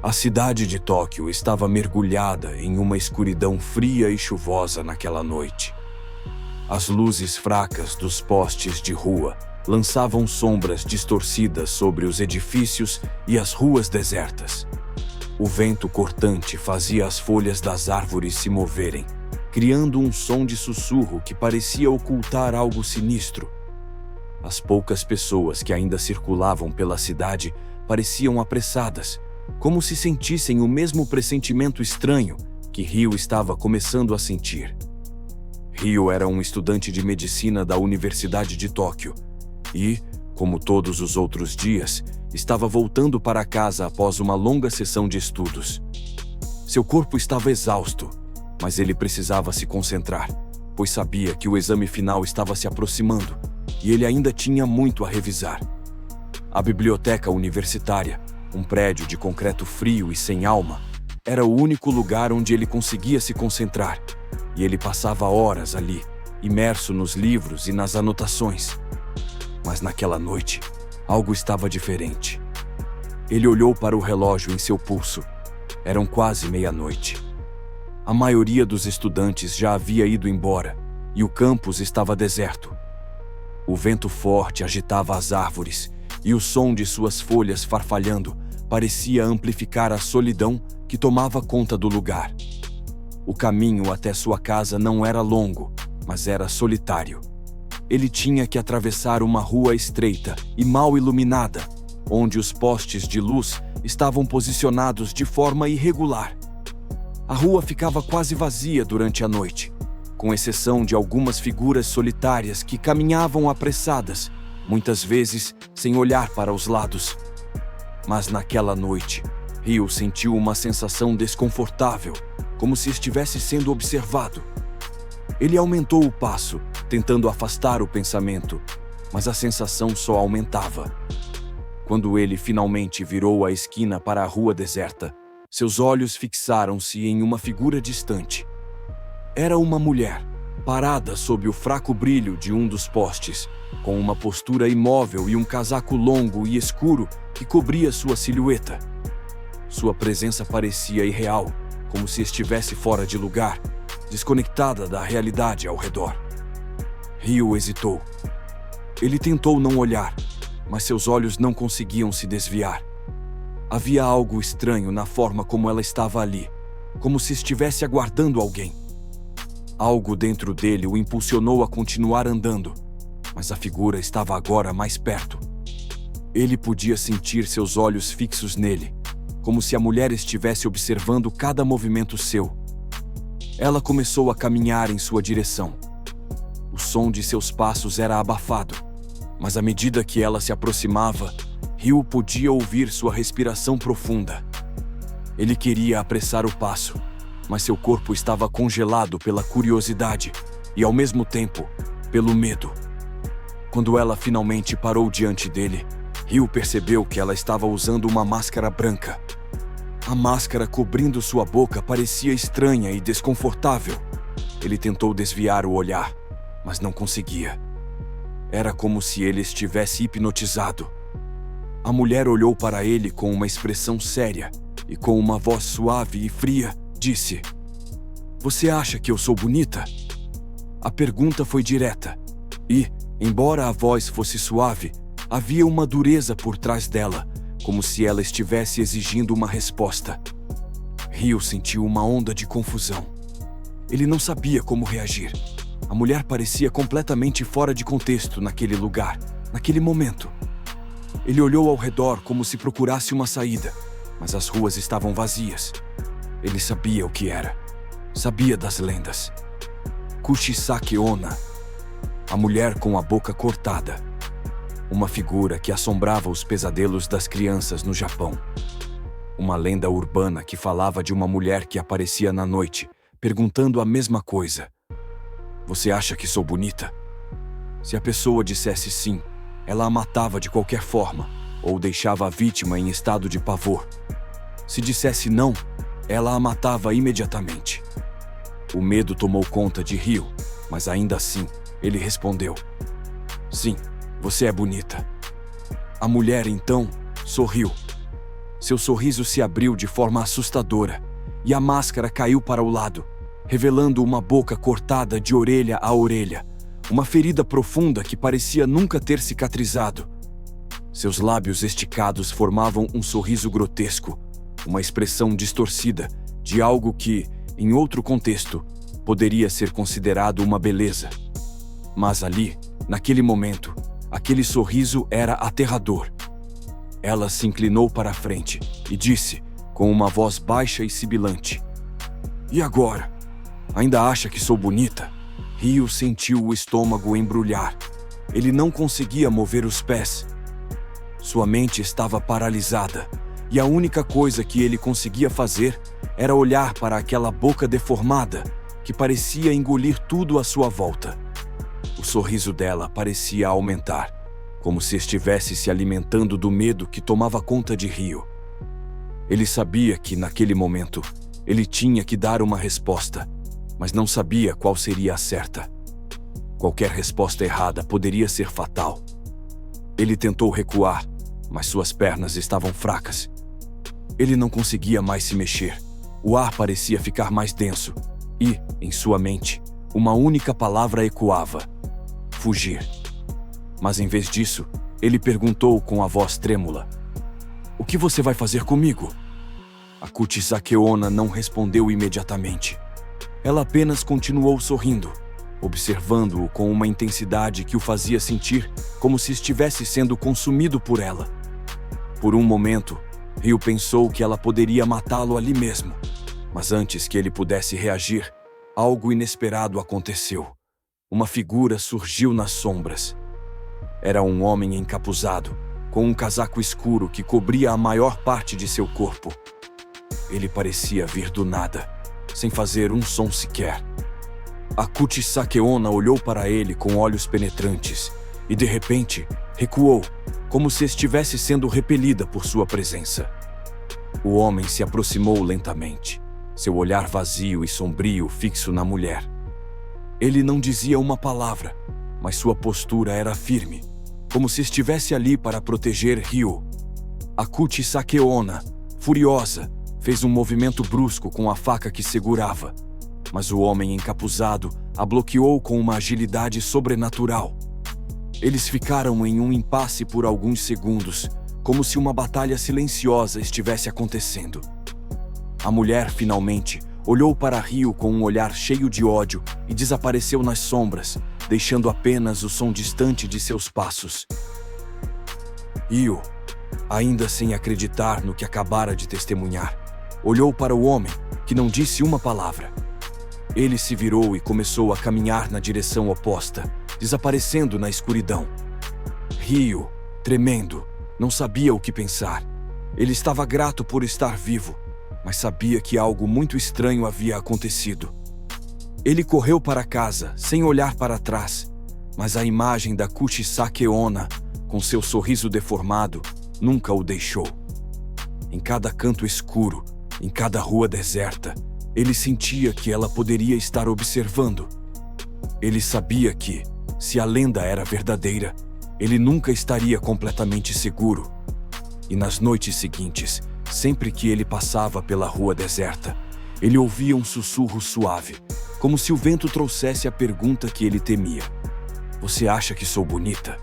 A cidade de Tóquio estava mergulhada em uma escuridão fria e chuvosa naquela noite. As luzes fracas dos postes de rua lançavam sombras distorcidas sobre os edifícios e as ruas desertas. O vento cortante fazia as folhas das árvores se moverem, criando um som de sussurro que parecia ocultar algo sinistro. As poucas pessoas que ainda circulavam pela cidade pareciam apressadas, como se sentissem o mesmo pressentimento estranho que Ryo estava começando a sentir. Ryo era um estudante de medicina da Universidade de Tóquio e, como todos os outros dias, estava voltando para casa após uma longa sessão de estudos. Seu corpo estava exausto, mas ele precisava se concentrar, pois sabia que o exame final estava se aproximando e ele ainda tinha muito a revisar. A biblioteca universitária, um prédio de concreto frio e sem alma, era o único lugar onde ele conseguia se concentrar, e ele passava horas ali, imerso nos livros e nas anotações. Mas naquela noite, algo estava diferente. Ele olhou para o relógio em seu pulso. Eram quase meia-noite. A maioria dos estudantes já havia ido embora, e o campus estava deserto. O vento forte agitava as árvores, e o som de suas folhas farfalhando parecia amplificar a solidão que tomava conta do lugar. O caminho até sua casa não era longo, mas era solitário. Ele tinha que atravessar uma rua estreita e mal iluminada, onde os postes de luz estavam posicionados de forma irregular. A rua ficava quase vazia durante a noite, com exceção de algumas figuras solitárias que caminhavam apressadas, muitas vezes sem olhar para os lados. Mas naquela noite, Ryo sentiu uma sensação desconfortável, como se estivesse sendo observado. Ele aumentou o passo, tentando afastar o pensamento, mas a sensação só aumentava. Quando ele finalmente virou a esquina para a rua deserta, seus olhos fixaram-se em uma figura distante. Era uma mulher, parada sob o fraco brilho de um dos postes, com uma postura imóvel e um casaco longo e escuro que cobria sua silhueta. Sua presença parecia irreal, como se estivesse fora de lugar, desconectada da realidade ao redor. Ryo hesitou. Ele tentou não olhar, mas seus olhos não conseguiam se desviar. Havia algo estranho na forma como ela estava ali, como se estivesse aguardando alguém. Algo dentro dele o impulsionou a continuar andando, mas a figura estava agora mais perto. Ele podia sentir seus olhos fixos nele, como se a mulher estivesse observando cada movimento seu. Ela começou a caminhar em sua direção. O som de seus passos era abafado, mas à medida que ela se aproximava, Ryo podia ouvir sua respiração profunda. Ele queria apressar o passo, mas seu corpo estava congelado pela curiosidade e, ao mesmo tempo, pelo medo. Quando ela finalmente parou diante dele, Ryo percebeu que ela estava usando uma máscara branca. A máscara cobrindo sua boca parecia estranha e desconfortável. Ele tentou desviar o olhar, mas não conseguia. Era como se ele estivesse hipnotizado. A mulher olhou para ele com uma expressão séria e, com uma voz suave e fria, disse: "Você acha que eu sou bonita?" A pergunta foi direta e, embora a voz fosse suave, havia uma dureza por trás dela, como se ela estivesse exigindo uma resposta. Ryo sentiu uma onda de confusão. Ele não sabia como reagir. A mulher parecia completamente fora de contexto naquele lugar, naquele momento. Ele olhou ao redor como se procurasse uma saída, mas as ruas estavam vazias. Ele sabia o que era. Sabia das lendas. Kushisake Onna, a mulher com a boca cortada. Uma figura que assombrava os pesadelos das crianças no Japão. Uma lenda urbana que falava de uma mulher que aparecia na noite, perguntando a mesma coisa: "Você acha que sou bonita?" Se a pessoa dissesse sim, ela a matava de qualquer forma, ou deixava a vítima em estado de pavor. Se dissesse não, ela a matava imediatamente. O medo tomou conta de Ryo, mas ainda assim, ele respondeu: "Sim, você é bonita." A mulher então sorriu. Seu sorriso se abriu de forma assustadora e a máscara caiu para o lado, revelando uma boca cortada de orelha a orelha, uma ferida profunda que parecia nunca ter cicatrizado. Seus lábios esticados formavam um sorriso grotesco, uma expressão distorcida de algo que, em outro contexto, poderia ser considerado uma beleza. Mas ali, naquele momento, aquele sorriso era aterrador. Ela se inclinou para a frente e disse, com uma voz baixa e sibilante: "E agora? Ainda acha que sou bonita?" Ryo sentiu o estômago embrulhar. Ele não conseguia mover os pés. Sua mente estava paralisada, e a única coisa que ele conseguia fazer era olhar para aquela boca deformada que parecia engolir tudo à sua volta. O sorriso dela parecia aumentar, como se estivesse se alimentando do medo que tomava conta de Ryo. Ele sabia que, naquele momento, ele tinha que dar uma resposta, mas não sabia qual seria a certa. Qualquer resposta errada poderia ser fatal. Ele tentou recuar, mas suas pernas estavam fracas. Ele não conseguia mais se mexer. O ar parecia ficar mais denso e, em sua mente, uma única palavra ecoava: fugir. Mas em vez disso, ele perguntou com a voz trêmula: "O que você vai fazer comigo?" A Kuchisake-onna não respondeu imediatamente. Ela apenas continuou sorrindo, observando-o com uma intensidade que o fazia sentir como se estivesse sendo consumido por ela. Por um momento, Ryo pensou que ela poderia matá-lo ali mesmo, mas antes que ele pudesse reagir, algo inesperado aconteceu. Uma figura surgiu nas sombras. Era um homem encapuzado, com um casaco escuro que cobria a maior parte de seu corpo. Ele parecia vir do nada, sem fazer um som sequer. A Kuchisake-onna olhou para ele com olhos penetrantes e, de repente, recuou, como se estivesse sendo repelida por sua presença. O homem se aproximou lentamente, seu olhar vazio e sombrio fixo na mulher. Ele não dizia uma palavra, mas sua postura era firme, como se estivesse ali para proteger Ryo. A Kuchisake-onna, furiosa, fez um movimento brusco com a faca que segurava, mas o homem encapuzado a bloqueou com uma agilidade sobrenatural. Eles ficaram em um impasse por alguns segundos, como se uma batalha silenciosa estivesse acontecendo. A mulher, finalmente, olhou para Ryo com um olhar cheio de ódio e desapareceu nas sombras, deixando apenas o som distante de seus passos. Ryo, ainda sem acreditar no que acabara de testemunhar, olhou para o homem, que não disse uma palavra. Ele se virou e começou a caminhar na direção oposta, desaparecendo na escuridão. Ryo, tremendo, não sabia o que pensar. Ele estava grato por estar vivo, mas sabia que algo muito estranho havia acontecido. Ele correu para casa, sem olhar para trás, mas a imagem da Kuchisake-onna, com seu sorriso deformado, nunca o deixou. Em cada canto escuro, em cada rua deserta, ele sentia que ela poderia estar observando. Ele sabia que, se a lenda era verdadeira, ele nunca estaria completamente seguro. E nas noites seguintes, sempre que ele passava pela rua deserta, ele ouvia um sussurro suave, como se o vento trouxesse a pergunta que ele temia: "Você acha que sou bonita?"